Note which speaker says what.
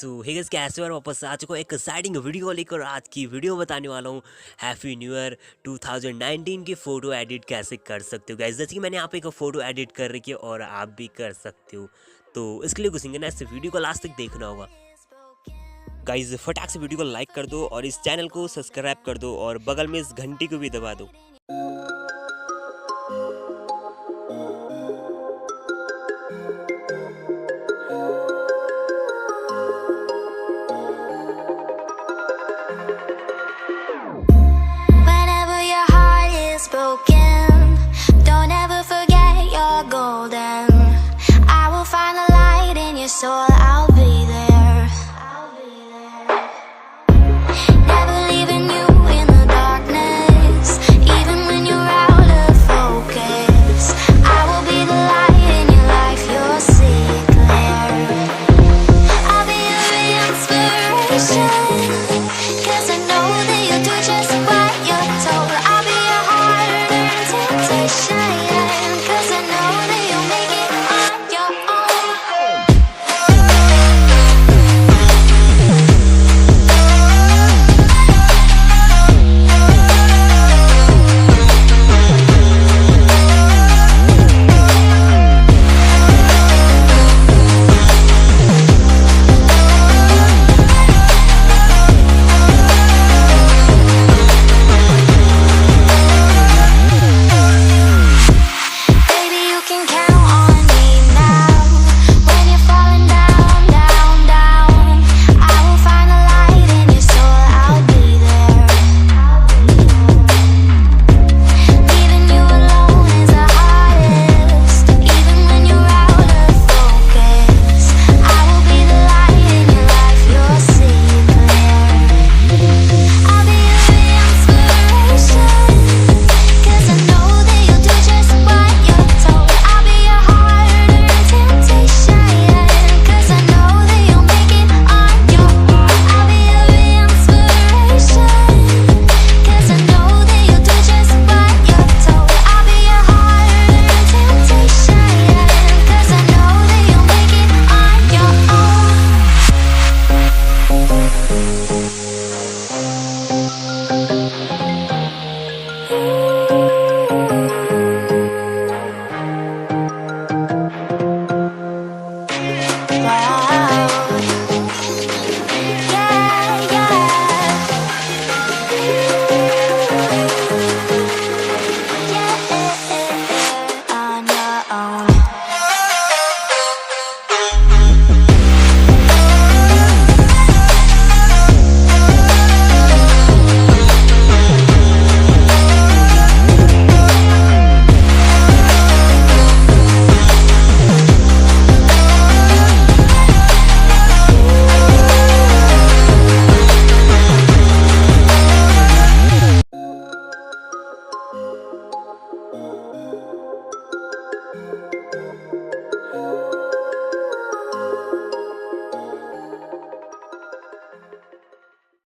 Speaker 1: Hey guys, कैसे हो? और वापस आ चुका हूँ एक एक्साइटिंग वीडियो को लेकर। आज की वीडियो बताने वाला हूँ हैप्पी न्यू ईयर 2019 की फ़ोटो एडिट कैसे कर सकते हो गाइस। जैसे कि मैंने यहाँ पे एक फ़ोटो एडिट कर रखी है और आप भी कर सकते हो। तो इसके लिए कुछ नहीं करना, इस वीडियो को लास्ट तक देखना होगा गाइस। फटाक से वीडियो को लाइक कर दो और इस चैनल को सब्सक्राइब कर दो और बगल में इस घंटी को भी दबा दो।